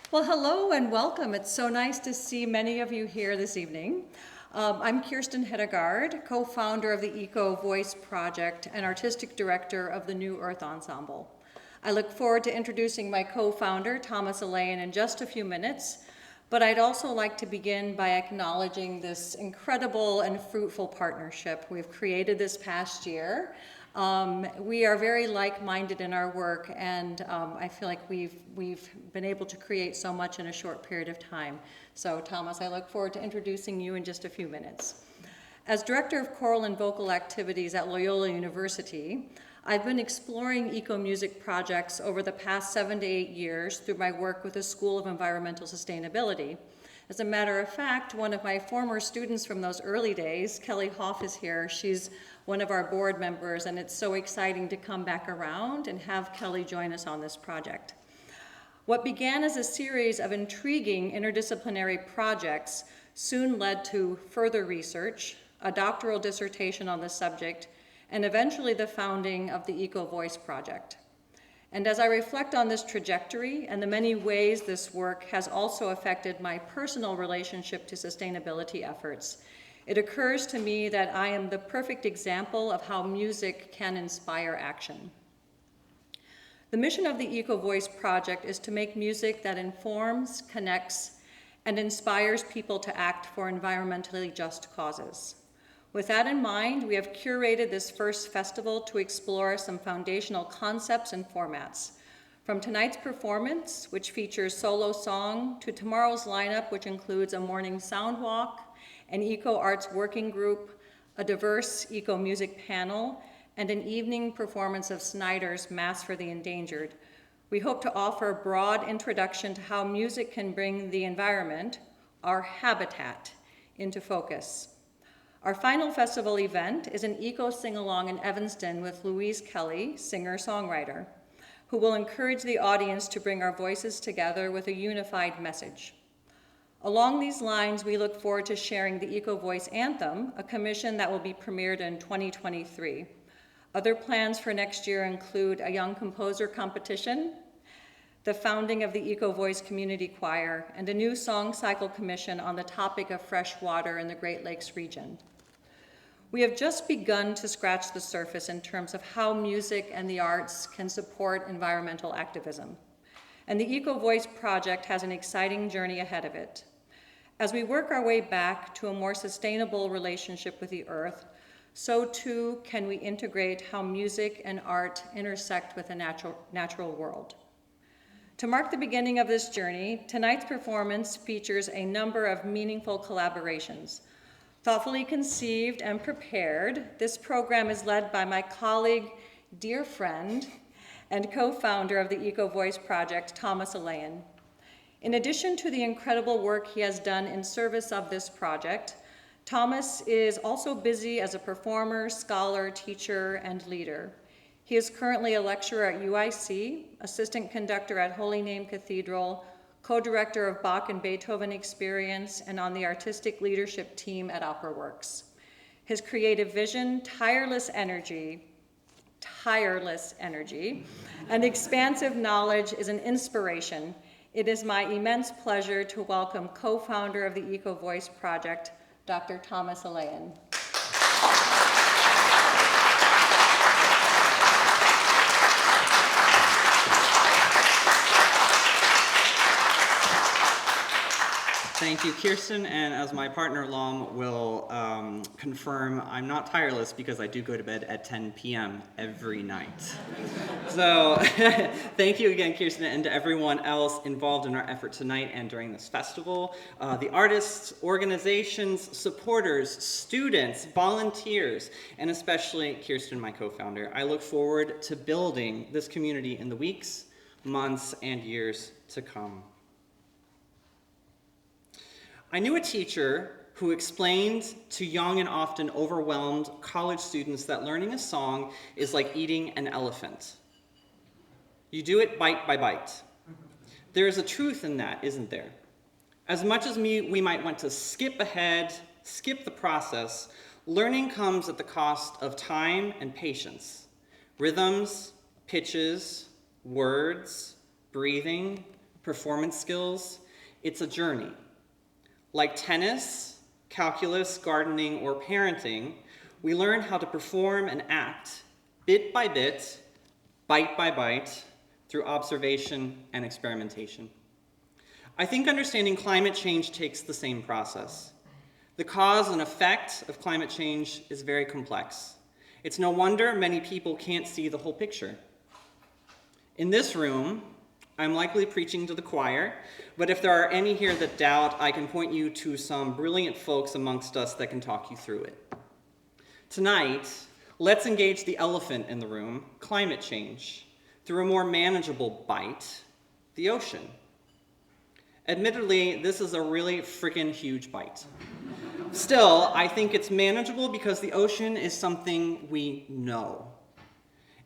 Well, hello and welcome. It's so nice to see many of you here this evening. I'm Kirsten Hedegaard, co-founder of the EcoVoice project and artistic director of the new Earth Ensemble. I look forward to introducing my co-founder, Thomas Alaan, in just a few minutes, but I'd also like to begin by acknowledging this incredible and fruitful partnership we've created this past year. We are very like-minded in our work, and I feel like we've been able to create so much in a short period of time. So Thomas, I look forward to introducing you in just a few minutes. As Director of Choral and Vocal Activities at Loyola University, I've been exploring eco-music projects over the past 7 to 8 years through my work with the School of Environmental Sustainability. As a matter of fact, one of my former students from those early days, Kelly Hoff, is here. She's one of our board members, and it's so exciting to come back around and have Kelly join us on this project. What began as a series of intriguing interdisciplinary projects soon led to further research, a doctoral dissertation on the subject, and eventually the founding of the EcoVoice project. And as I reflect on this trajectory and the many ways this work has also affected my personal relationship to sustainability efforts, it occurs to me that I am the perfect example of how music can inspire action. The mission of the EcoVoice project is to make music that informs, connects, and inspires people to act for environmentally just causes. With that in mind, we have curated this first festival to explore some foundational concepts and formats. From tonight's performance, which features solo song, to tomorrow's lineup, which includes a morning sound walk, an eco-arts working group, a diverse eco-music panel, and an evening performance of Snyder's Mass for the Endangered. We hope to offer a broad introduction to how music can bring the environment, our habitat, into focus. Our final festival event is an eco-sing-along in Evanston with Louise Kelly, singer-songwriter, who will encourage the audience to bring our voices together with a unified message. Along these lines, we look forward to sharing the EcoVoice Anthem, a commission that will be premiered in 2023. Other plans for next year include a young composer competition, the founding of the EcoVoice Community Choir, and a new song cycle commission on the topic of fresh water in the Great Lakes region. We have just begun to scratch the surface in terms of how music and the arts can support environmental activism. And the EcoVoice project has an exciting journey ahead of it. As we work our way back to a more sustainable relationship with the earth, so too can we integrate how music and art intersect with the natural world. To mark the beginning of this journey, tonight's performance features a number of meaningful collaborations. Thoughtfully conceived and prepared, this program is led by my colleague, dear friend, and co-founder of the EcoVoice project, Thomas Alaan. In addition to the incredible work he has done in service of this project, Thomas is also busy as a performer, scholar, teacher, and leader. He is currently a lecturer at UIC, assistant conductor at Holy Name Cathedral, co-director of Bach and Beethoven Experience, and on the artistic leadership team at Opera Works. His creative vision, tireless energy, and expansive knowledge is an inspiration. It is my immense pleasure to welcome co-founder of the EcoVoice project, Dr. Thomas Alaan. Thank you, Kirsten, and as my partner Alaan will confirm, I'm not tireless because I do go to bed at 10 p.m. every night. So thank you again, Kirsten, and to everyone else involved in our effort tonight and during this festival. The artists, organizations, supporters, students, volunteers, and especially Kirsten, my co-founder. I look forward to building this community in the weeks, months, and years to come. I knew a teacher who explained to young and often overwhelmed college students that learning a song is like eating an elephant. You do it bite by bite. There is a truth in that, isn't there? As much as we might want to skip ahead, skip the process, learning comes at the cost of time and patience. Rhythms, pitches, words, breathing, performance skills, it's a journey. Like tennis, calculus, gardening, or parenting, we learn how to perform and act bit by bit, bite by bite, through observation and experimentation. I think understanding climate change takes the same process. The cause and effect of climate change is very complex. It's no wonder many people can't see the whole picture. In this room, I'm likely preaching to the choir, but if there are any here that doubt, I can point you to some brilliant folks amongst us that can talk you through it. Tonight, let's engage the elephant in the room, climate change, through a more manageable bite, the ocean. Admittedly, this is a really freaking huge bite. Still, I think it's manageable because the ocean is something we know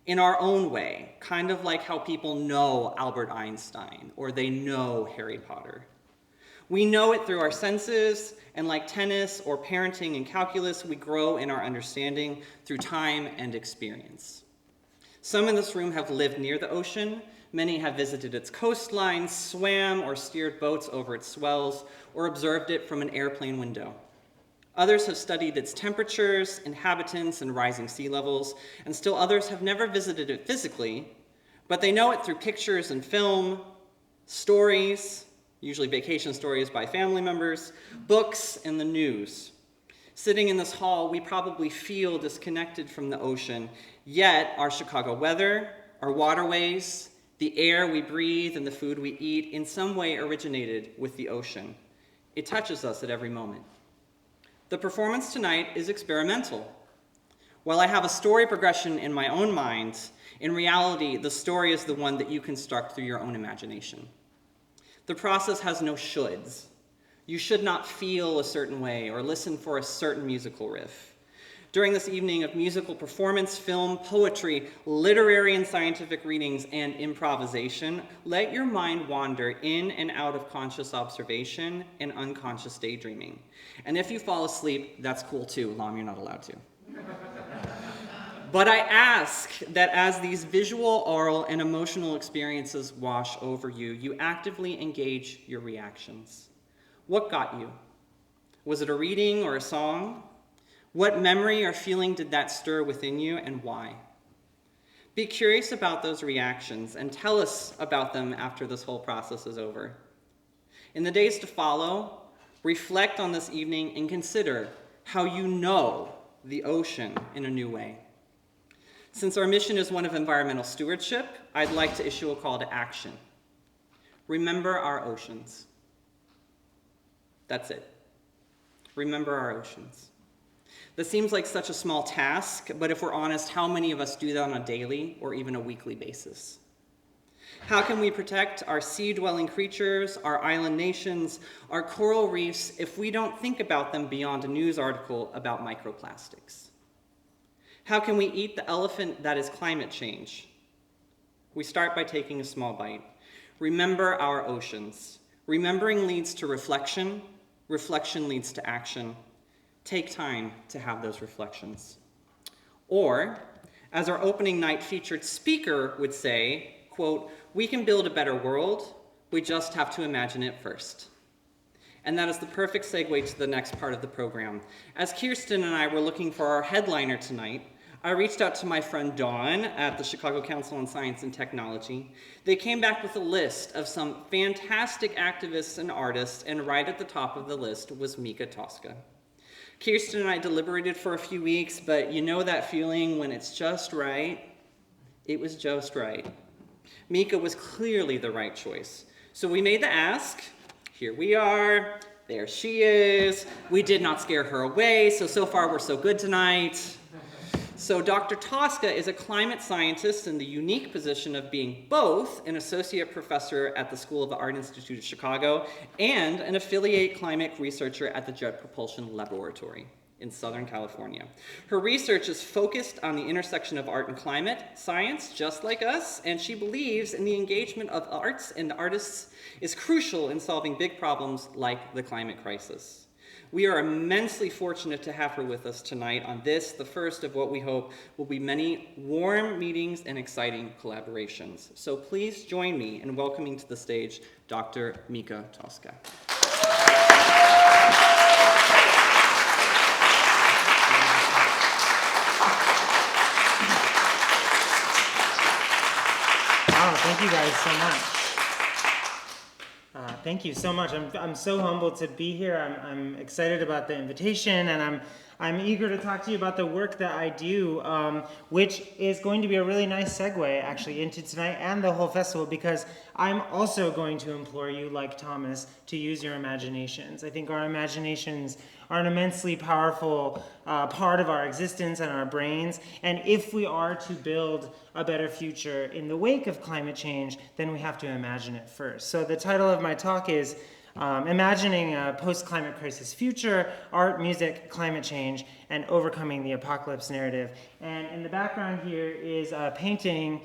in our own way, kind of like how people know Albert Einstein or they know Harry Potter. We know it through our senses, and like tennis or parenting and calculus, we grow in our understanding through time and experience. Some in this room have lived near the ocean. Many have visited its coastlines, swam or steered boats over its swells, or observed it from an airplane window. Others have studied its temperatures, inhabitants, and rising sea levels, and still others have never visited it physically, but they know it through pictures and film, stories, usually vacation stories by family members, books, and the news. Sitting in this hall, we probably feel disconnected from the ocean, yet our Chicago weather, our waterways, the air we breathe, and the food we eat in some way originated with the ocean. It touches us at every moment. The performance tonight is experimental. While I have a story progression in my own mind, in reality, the story is the one that you construct through your own imagination. The process has no shoulds. You should not feel a certain way or listen for a certain musical riff. During this evening of musical performance, film, poetry, literary and scientific readings, and improvisation, let your mind wander in and out of conscious observation and unconscious daydreaming. And if you fall asleep, that's cool too. Lom, you're not allowed to. But I ask that as these visual, oral, and emotional experiences wash over you, you actively engage your reactions. What got you? Was it a reading or a song? What memory or feeling did that stir within you, and why? Be curious about those reactions and tell us about them after this whole process is over. In the days to follow, reflect on this evening and consider how you know the ocean in a new way. Since our mission is one of environmental stewardship, I'd like to issue a call to action. Remember our oceans. That's it. Remember our oceans. That seems like such a small task, but if we're honest, how many of us do that on a daily or even a weekly basis? How can we protect our sea-dwelling creatures, our island nations, our coral reefs if we don't think about them beyond a news article about microplastics? How can we eat the elephant that is climate change? We start by taking a small bite. Remember our oceans. Remembering leads to reflection. Reflection leads to action. Take time to have those reflections. Or, as our opening night featured speaker would say, quote, we can build a better world, we just have to imagine it first. And that is the perfect segue to the next part of the program. As Kirsten and I were looking for our headliner tonight, I reached out to my friend Dawn at the Chicago Council on Science and Technology. They came back with a list of some fantastic activists and artists, and right at the top of the list was Mika Tosca. Kirsten and I deliberated for a few weeks, but you know that feeling when it's just right? It was just right. Mika was clearly the right choice. So we made the ask. Here we are. There she is. We did not scare her away, so far we're so good tonight. So Dr. Tosca is a climate scientist in the unique position of being both an associate professor at the School of the Art Institute of Chicago and an affiliate climate researcher at the Jet Propulsion Laboratory in Southern California. Her research is focused on the intersection of art and climate science, just like us, and she believes in the engagement of arts and artists is crucial in solving big problems like the climate crisis. We are immensely fortunate to have her with us tonight on this, the first of what we hope will be many warm meetings and exciting collaborations. So please join me in welcoming to the stage Dr. Mika Tosca. Wow, thank you guys so much. Thank you so much. I'm so humbled to be here. I'm excited about the invitation, and I'm eager to talk to you about the work that I do, which is going to be a really nice segue actually into tonight and the whole festival, because I'm also going to implore you, like Thomas, to use your imaginations. I think our imaginations are an immensely powerful part of our existence and our brains, and if we are to build a better future in the wake of climate change, then we have to imagine it first. So the title of my talk is Imagining a Post-Climate Crisis Future, Art, Music, Climate Change, and Overcoming the Apocalypse Narrative. And in the background here is a painting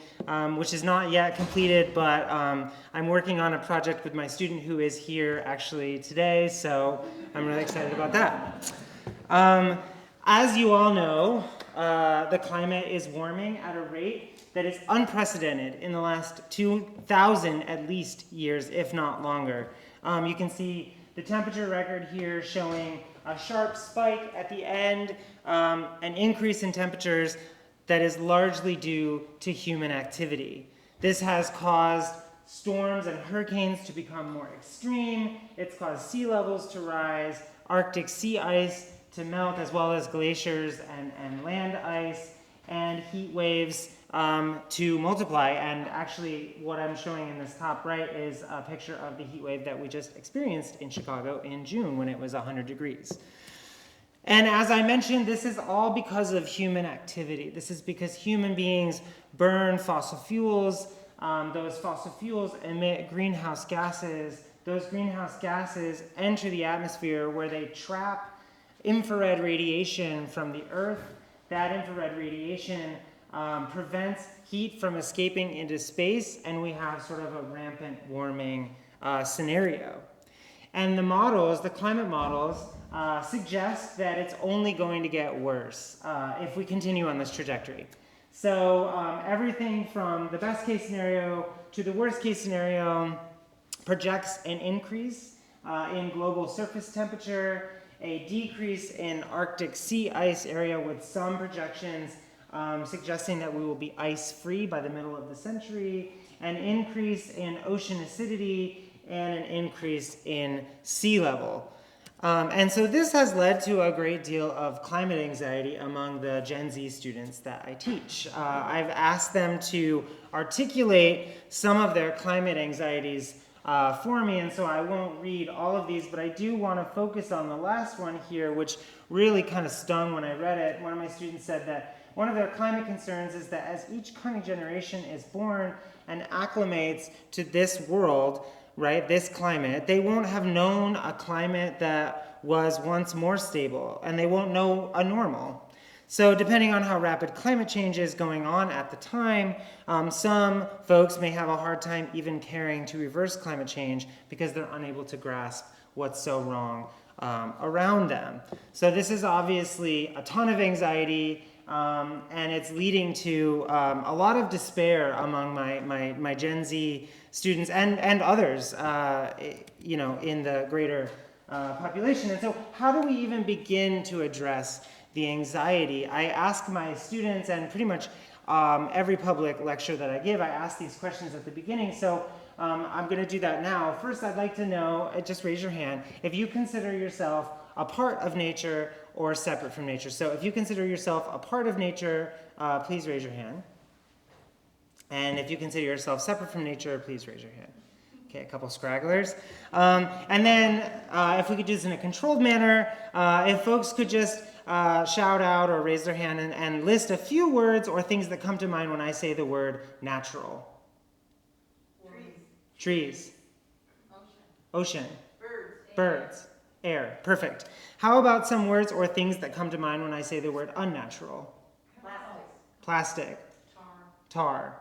which is not yet completed, but I'm working on a project with my student who is here actually today, so I'm really excited about that. As you all know, the climate is warming at a rate that is unprecedented in the last 2,000 at least years, if not longer. You can see the temperature record here showing a sharp spike at the end, an increase in temperatures that is largely due to human activity. This has caused storms and hurricanes to become more extreme. It's caused sea levels to rise, Arctic sea ice to melt, as well as glaciers and land ice, and heat waves to multiply. And actually what I'm showing in this top right is a picture of the heat wave that we just experienced in Chicago in June when it was 100 degrees. And as I mentioned, this is all because of human activity. This is because human beings burn fossil fuels. Those fossil fuels emit greenhouse gases. Those greenhouse gases enter the atmosphere where they trap infrared radiation from the Earth. That infrared radiation prevents heat from escaping into space, and we have sort of a rampant warming scenario. And the models, the climate models, suggest that it's only going to get worse if we continue on this trajectory. So everything from the best case scenario to the worst case scenario projects an increase in global surface temperature, a decrease in Arctic sea ice area with some projections suggesting that we will be ice-free by the middle of the century, an increase in ocean acidity, and an increase in sea level. And so this has led to a great deal of climate anxiety among the Gen Z students that I teach. I've asked them to articulate some of their climate anxieties for me, and so I won't read all of these, but I do want to focus on the last one here, which really kind of stung when I read it. One of my students said that one of their climate concerns is that as each coming generation is born and acclimates to this world, right, this climate, they won't have known a climate that was once more stable, and they won't know a normal. So depending on how rapid climate change is going on at the time, some folks may have a hard time even caring to reverse climate change because they're unable to grasp what's so wrong around them. So this is obviously a ton of anxiety, and it's leading to a lot of despair among my Gen Z students and others, in the greater population. And so how do we even begin to address the anxiety? I ask my students, and pretty much every public lecture that I give, I ask these questions at the beginning. So I'm going to do that now. First, I'd like to know, just raise your hand, if you consider yourself a part of nature or separate from nature. So if you consider yourself a part of nature, please raise your hand. And if you consider yourself separate from nature, please raise your hand. Okay, a couple stragglers. And then if we could do this in a controlled manner, if folks could just shout out or raise their hand and list a few words or things that come to mind when I say the word natural. Trees. Ocean. Birds. Air. Perfect. How about some words or things that come to mind when I say the word unnatural? Plastic. Tar.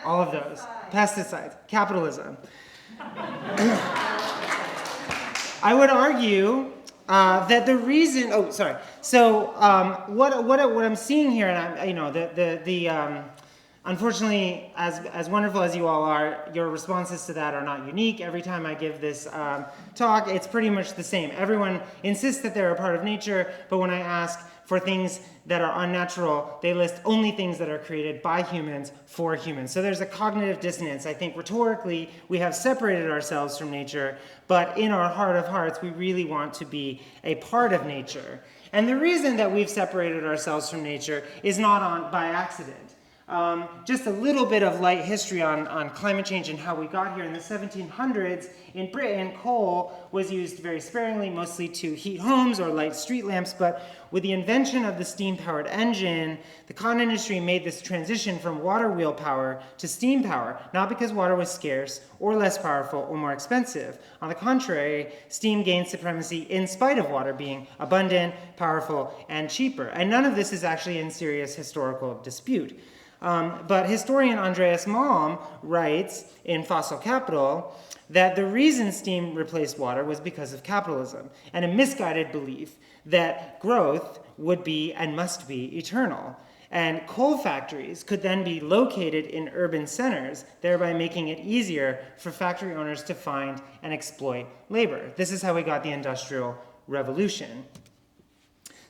All of those. Pesticides. Capitalism. I would argue that the reason. Oh, sorry. So what I'm seeing here, and unfortunately, as wonderful as you all are, your responses to that are not unique. Every time I give this talk, it's pretty much the same. Everyone insists that they're a part of nature, but when I ask for things that are unnatural, they list only things that are created by humans for humans. So there's a cognitive dissonance. I think rhetorically, we have separated ourselves from nature, but in our heart of hearts, we really want to be a part of nature. And the reason that we've separated ourselves from nature is not by accident. Just a little bit of light history on climate change and how we got here. In the 1700s, in Britain, coal was used very sparingly, mostly to heat homes or light street lamps, but with the invention of the steam-powered engine, the cotton industry made this transition from water wheel power to steam power, not because water was scarce or less powerful or more expensive. On the contrary, steam gained supremacy in spite of water being abundant, powerful, and cheaper. And none of this is actually in serious historical dispute. But historian Andreas Malm writes in Fossil Capital that the reason steam replaced water was because of capitalism and a misguided belief that growth would be and must be eternal. And coal factories could then be located in urban centers, thereby making it easier for factory owners to find and exploit labor. This is how we got the Industrial Revolution.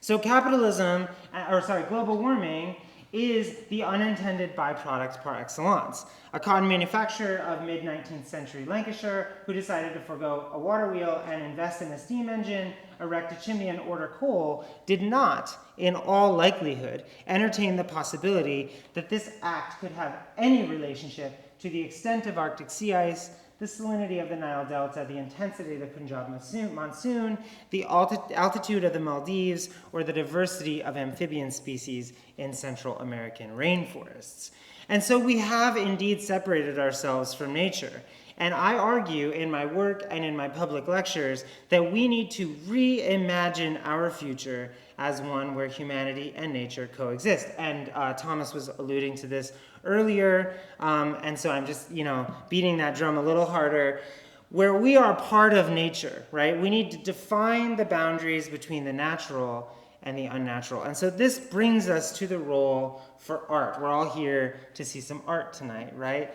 So global warming is the unintended byproduct par excellence. A cotton manufacturer of mid-19th century Lancashire who decided to forgo a water wheel and invest in a steam engine, erect a chimney, and order coal did not, in all likelihood, entertain the possibility that this act could have any relationship to the extent of Arctic sea ice, the salinity of the Nile Delta, the intensity of the Punjab monsoon, the altitude of the Maldives, or the diversity of amphibian species in Central American rainforests. And so we have indeed separated ourselves from nature. And I argue in my work and in my public lectures that we need to reimagine our future as one where humanity and nature coexist. And Thomas was alluding to this earlier, and so I'm just, beating that drum a little harder. Where we are part of nature, right? We need to define the boundaries between the natural and the unnatural. And so this brings us to the role for art. We're all here to see some art tonight, right?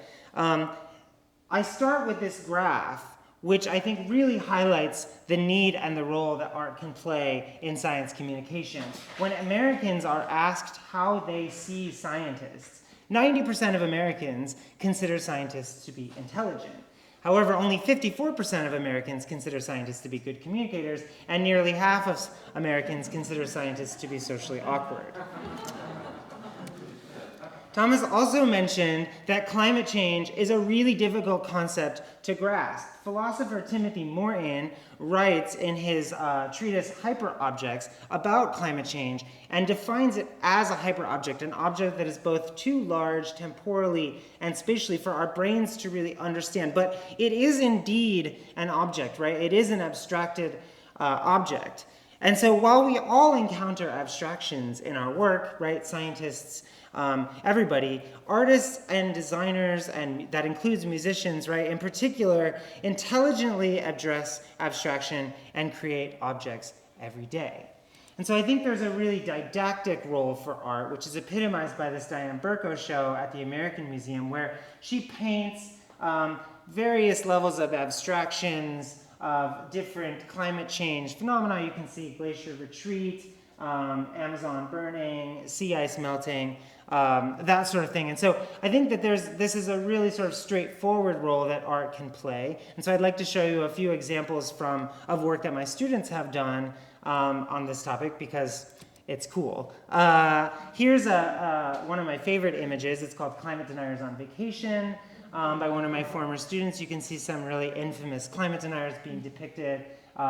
I start with this graph, which I think really highlights the need and the role that art can play in science communication. When Americans are asked how they see scientists, 90% of Americans consider scientists to be intelligent. However, only 54% of Americans consider scientists to be good communicators, and nearly half of Americans consider scientists to be socially awkward. Thomas also mentioned that climate change is a really difficult concept to grasp. Philosopher Timothy Morton writes in his treatise Hyperobjects about climate change and defines it as a hyperobject, an object that is both too large temporally and spatially for our brains to really understand. But it is indeed an object, right? It is an abstracted object. And so while we all encounter abstractions in our work, right, scientists, everybody, artists and designers, and that includes musicians, right, in particular, intelligently address abstraction and create objects every day. And so I think there's a really didactic role for art, which is epitomized by this Diane Burko show at the American Museum, where she paints various levels of abstractions of different climate change phenomena. You can see glacier retreat, Amazon burning, sea ice melting, that sort of thing. And so I think that this is a really sort of straightforward role that art can play. And so I'd like to show you a few examples of work that my students have done on this topic because it's cool. Here's one of my favorite images. It's called Climate Deniers on Vacation by one of my former students. You can see some really infamous climate deniers being depicted.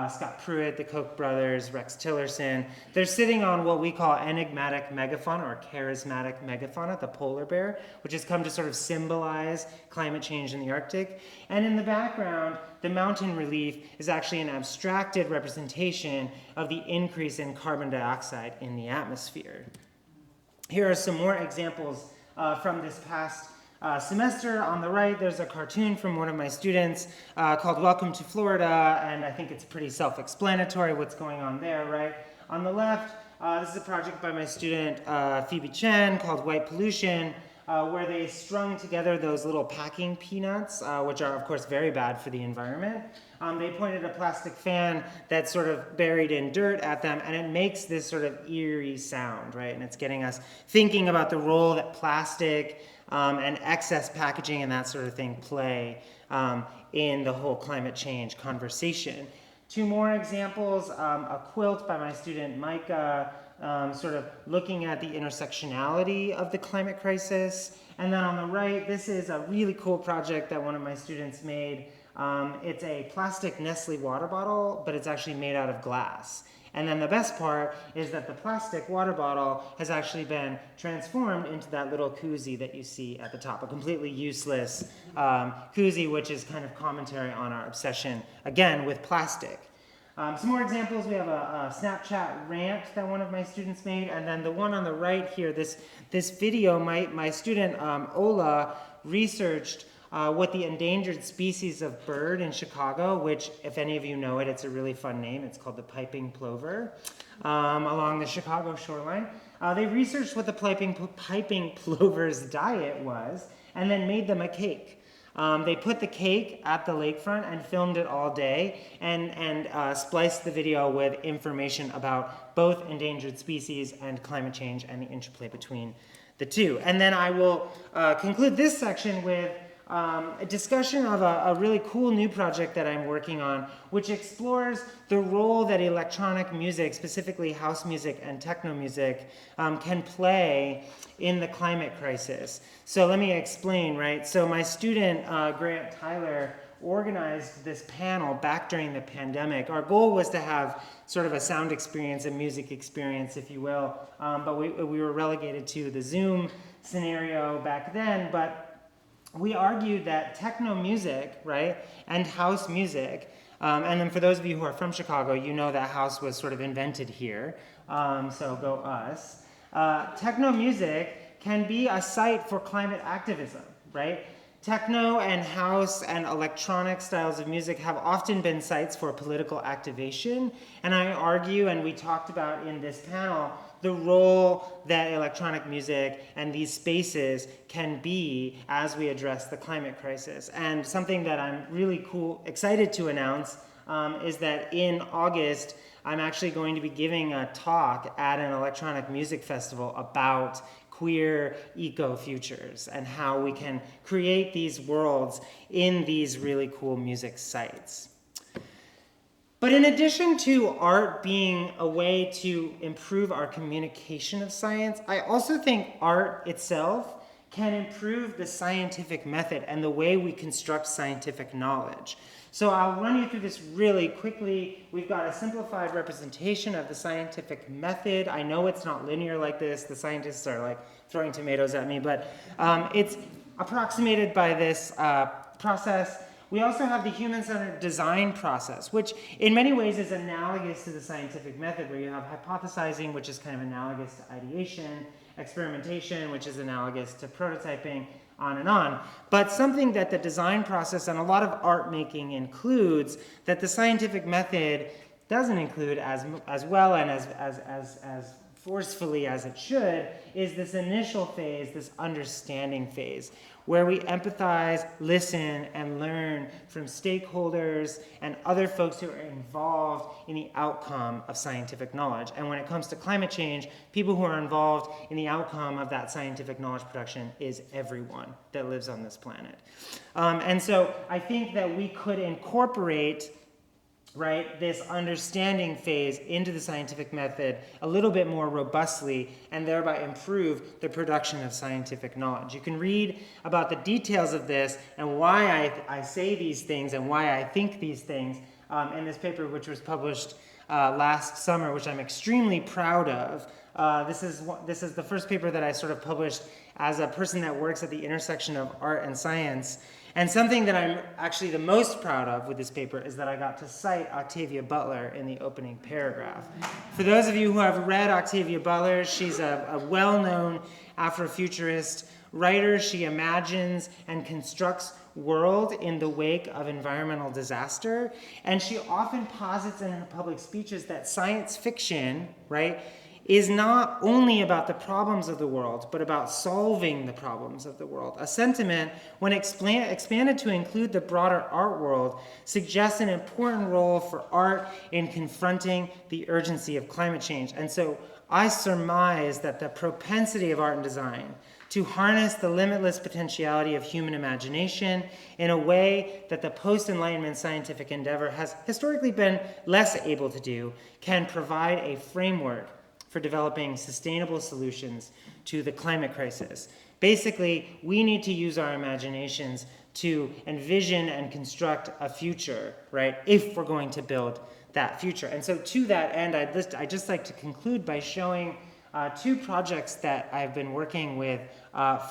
Scott Pruitt, the Koch brothers, Rex Tillerson. They're sitting on what we call enigmatic megafauna or charismatic megafauna, the polar bear, which has come to sort of symbolize climate change in the Arctic. And in the background, the mountain relief is actually an abstracted representation of the increase in carbon dioxide in the atmosphere. Here are some more examples from this past semester. On the right, there's a cartoon from one of my students called Welcome to Florida, and I think it's pretty self-explanatory what's going on there, right? On the left, this is a project by my student Phoebe Chen called White Pollution, where they strung together those little packing peanuts, which are, of course, very bad for the environment. They pointed a plastic fan that's sort of buried in dirt at them, and it makes this sort of eerie sound, right? And it's getting us thinking about the role that plastic and excess packaging and that sort of thing play in the whole climate change conversation. Two more examples, a quilt by my student Mika, sort of looking at the intersectionality of the climate crisis. And then on the right, this is a really cool project that one of my students made. It's a plastic Nestle water bottle, but it's actually made out of glass. And then the best part is that the plastic water bottle has actually been transformed into that little koozie that you see at the top, a completely useless koozie, which is kind of commentary on our obsession, again, with plastic. Some more examples, we have a Snapchat rant that one of my students made, and then the one on the right here, this video, my student Ola researched what the endangered species of bird in Chicago, which, if any of you know it, it's a really fun name. It's called the piping plover, along the Chicago shoreline. They researched what the piping plover's diet was, and then made them a cake. They put the cake at the lakefront and filmed it all day, and spliced the video with information about both endangered species and climate change and the interplay between the two. And then I will conclude this section with a discussion of a really cool new project that I'm working on, which explores the role that electronic music, specifically house music and techno music, can play in the climate crisis. So let me explain, right? So my student, Grant Tyler, organized this panel back during the pandemic. Our goal was to have sort of a sound experience, a music experience, if you will, but we were relegated to the Zoom scenario back then. But we argued that techno music, right, and house music, and then for those of you who are from Chicago, you know that house was sort of invented here, so go us. Techno music can be a site for climate activism, right? Techno and house and electronic styles of music have often been sites for political activation, and I argue, and we talked about in this panel, the role that electronic music and these spaces can be as we address the climate crisis. And something that I'm really excited to announce is that in August, I'm actually going to be giving a talk at an electronic music festival about queer eco-futures and how we can create these worlds in these really cool music sites. But in addition to art being a way to improve our communication of science, I also think art itself can improve the scientific method and the way we construct scientific knowledge. So I'll run you through this really quickly. We've got a simplified representation of the scientific method. I know it's not linear like this. The scientists are like throwing tomatoes at me, but it's approximated by this process. We also have the human-centered design process, which in many ways is analogous to the scientific method, where you have hypothesizing, which is kind of analogous to ideation, experimentation, which is analogous to prototyping, on and on. But something that the design process and a lot of art making includes that the scientific method doesn't include as well and as forcefully as it should is this initial phase, this understanding phase, where we empathize, listen, and learn from stakeholders and other folks who are involved in the outcome of scientific knowledge. And when it comes to climate change, people who are involved in the outcome of that scientific knowledge production is everyone that lives on this planet. And so I think that we could incorporate this understanding phase into the scientific method a little bit more robustly and thereby improve the production of scientific knowledge. You can read about the details of this and why I say these things and why I think these things in this paper, which was published last summer, which I'm extremely proud of. This is the first paper that I sort of published as a person that works at the intersection of art and science. And something that I'm actually the most proud of with this paper is that I got to cite Octavia Butler in the opening paragraph. For those of you who have read Octavia Butler, she's a well-known Afrofuturist writer, she imagines and constructs world in the wake of environmental disaster. And she often posits in her public speeches that science fiction, right, is not only about the problems of the world, but about solving the problems of the world. A sentiment, when expanded to include the broader art world, suggests an important role for art in confronting the urgency of climate change. And so I surmise that the propensity of art and design to harness the limitless potentiality of human imagination in a way that the post-Enlightenment scientific endeavor has historically been less able to do, can provide a framework for developing sustainable solutions to the climate crisis. Basically, we need to use our imaginations to envision and construct a future, right, if we're going to build that future. And so to that end, I'd just like to conclude by showing two projects that I've been working with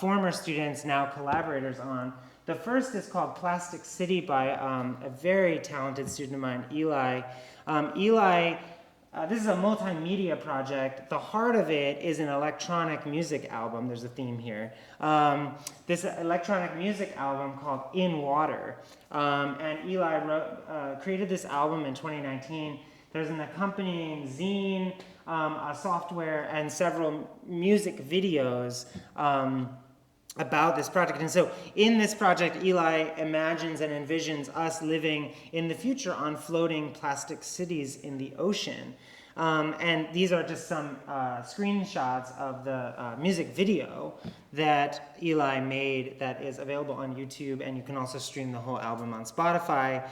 former students, now collaborators on. The first is called Plastic City by a very talented student of mine, Eli. This is a multimedia project. The heart of it is an electronic music album. There's a theme here. This electronic music album called In Water. And Eli created this album in 2019. There's an accompanying zine, a software, and several music videos about this project. And so in this project, Eli imagines and envisions us living in the future on floating plastic cities in the ocean. And these are just some screenshots of the music video that Eli made that is available on YouTube, and you can also stream the whole album on Spotify.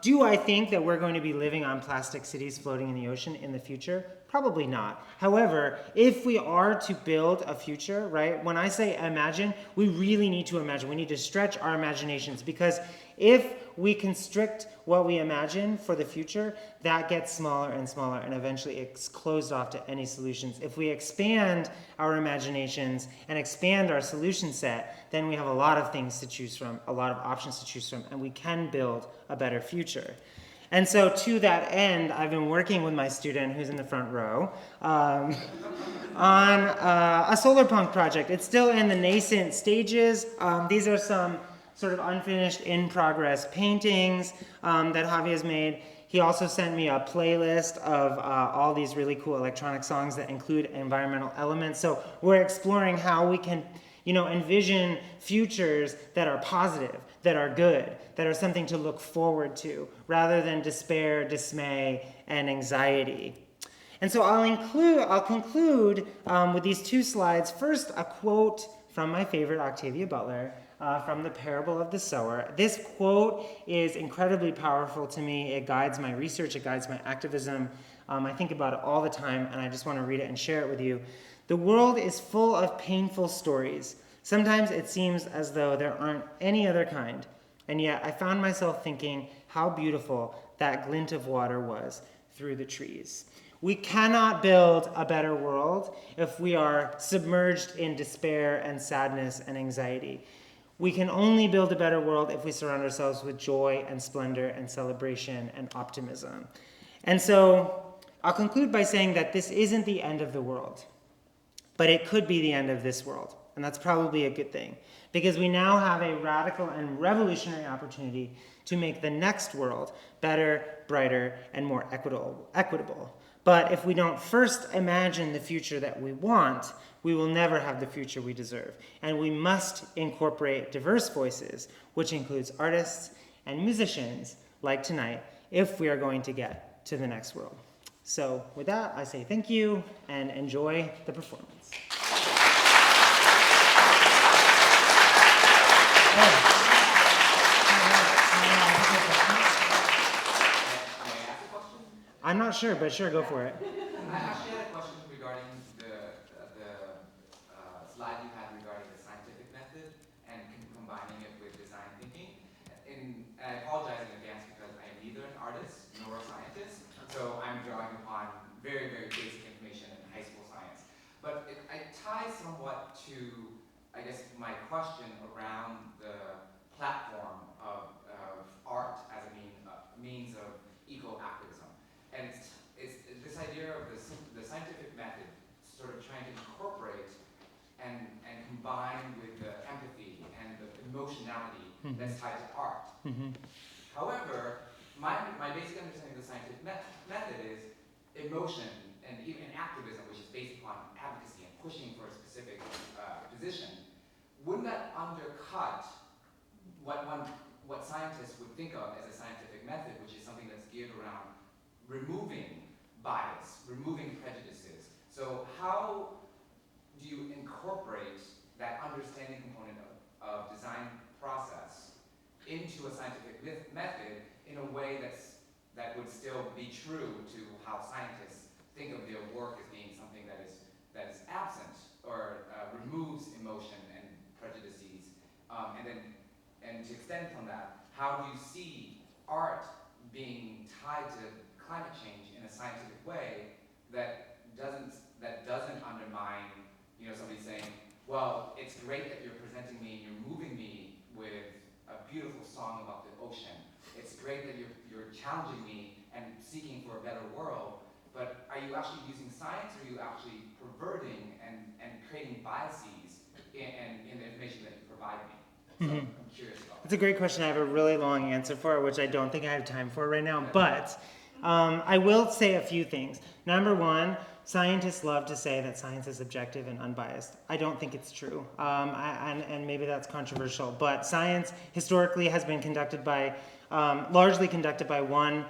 Do I think that we're going to be living on plastic cities floating in the ocean in the future? Probably not. However, if we are to build a future, right, when I say imagine, we really need to imagine. We need to stretch our imaginations, because if we constrict what we imagine for the future, that gets smaller and smaller, and eventually it's closed off to any solutions. If we expand our imaginations and expand our solution set, then we have a lot of things to choose from, a lot of options to choose from, and we can build a better future. And so to that end, I've been working with my student, who's in the front row, on a solar punk project. It's still in the nascent stages. These are some sort of unfinished, in-progress paintings that Javi has made. He also sent me a playlist of all these really cool electronic songs that include environmental elements. So we're exploring how we can, envision futures that are positive, that are good, that are something to look forward to, rather than despair, dismay, and anxiety. And so I'll conclude with these two slides. First, a quote from my favorite, Octavia Butler, from The Parable of the Sower. This quote is incredibly powerful to me. It guides my research, it guides my activism. I think about it all the time, and I just want to read it and share it with you. The world is full of painful stories. Sometimes it seems as though there aren't any other kind, and yet I found myself thinking how beautiful that glint of water was through the trees. We cannot build a better world if we are submerged in despair and sadness and anxiety. We can only build a better world if we surround ourselves with joy and splendor and celebration and optimism. And so I'll conclude by saying that this isn't the end of the world, but it could be the end of this world. And that's probably a good thing, because we now have a radical and revolutionary opportunity to make the next world better, brighter, and more equitable. But if we don't first imagine the future that we want, we will never have the future we deserve. And we must incorporate diverse voices, which includes artists and musicians like tonight, if we are going to get to the next world. So with that, I say thank you and enjoy the performance. I'm not sure, but sure, go for it. I actually had a question regarding the slide you had regarding the scientific method and combining it with design thinking. And I apologize in advance because I am neither an artist nor a scientist, so I'm drawing upon very, very basic information in high school science. But I tie somewhat to, I guess, my question around the platform of art as a means of eco-activism. And it's this idea of the scientific method sort of trying to incorporate and combine with that's tied to art. However, my basic understanding of the scientific method is emotion and even activism, which is based upon advocacy and pushing for a specific position. Wouldn't that undercut what scientists would think of as a scientific method, which is something that's geared around removing bias, removing prejudices? So how do you incorporate that understanding component of design process into a scientific method in a way that would still be true to how scientists think of their work as being something that is absent or removes emotion and prejudices, and to extend from that, how do you see art being tied to climate change in a scientific way that doesn't undermine, somebody saying, well, it's great that you're presenting me and you're moving me with a beautiful song about the ocean. It's great that you're challenging me and seeking for a better world, but are you actually using science, or are you actually perverting and creating biases in the information that you provide me? So I'm curious about that. That's a great question. I have a really long answer for it, which I don't think I have time for right now, but I will say a few things. Number one, scientists love to say that science is objective and unbiased. I don't think it's true, and maybe that's controversial, but science historically has been largely conducted by one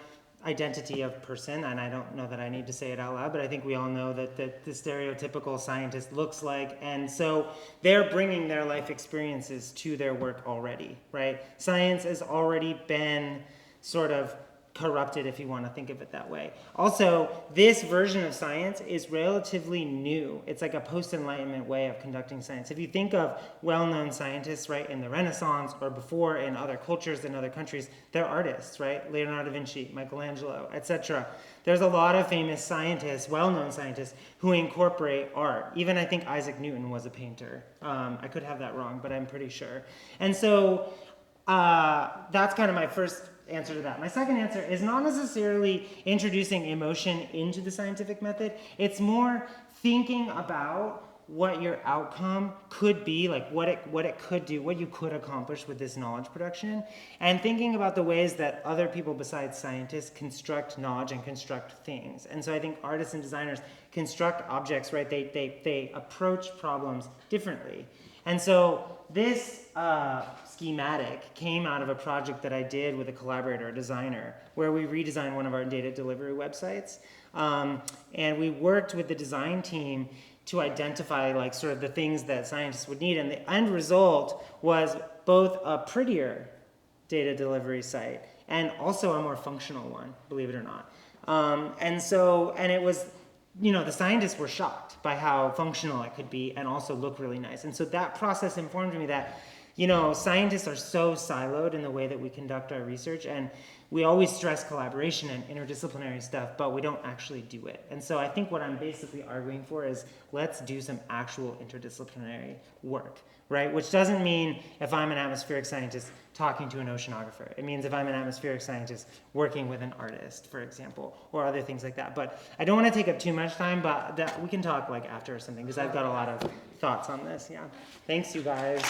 identity of person, and I don't know that I need to say it out loud, but I think we all know that the stereotypical scientist looks like, and so they're bringing their life experiences to their work already, right? Science has already been sort of corrupted, if you want to think of it that way. Also, this version of science is relatively new. It's like a post-Enlightenment way of conducting science. If you think of well-known scientists, right, in the Renaissance or before in other cultures in other countries, they're artists, right? Leonardo da Vinci, Michelangelo, etc. There's a lot of famous scientists, well-known scientists, who incorporate art. Even I think Isaac Newton was a painter. I could have that wrong, but I'm pretty sure. And so that's kind of my first answer to that. My second answer is not necessarily introducing emotion into the scientific method. It's more thinking about what your outcome could be, like what it could do, what you could accomplish with this knowledge production, and thinking about the ways that other people besides scientists construct knowledge and construct things. And so I think artists and designers construct objects, right? They approach problems differently. And so this schematic came out of a project that I did with a collaborator, a designer, where we redesigned one of our data delivery websites. And we worked with the design team to identify like sort of the things that scientists would need. And the end result was both a prettier data delivery site and also a more functional one, believe it or not. And it was, the scientists were shocked by how functional it could be and also look really nice. And so that process informed me that, scientists are so siloed in the way that we conduct our research, and we always stress collaboration and interdisciplinary stuff, but we don't actually do it. And so I think what I'm basically arguing for is let's do some actual interdisciplinary work, right? Which doesn't mean if I'm an atmospheric scientist talking to an oceanographer. It means if I'm an atmospheric scientist working with an artist, for example, or other things like that. But I don't want to take up too much time, but we can talk like after or something, because I've got a lot of thoughts on this. Yeah. Thanks, you guys.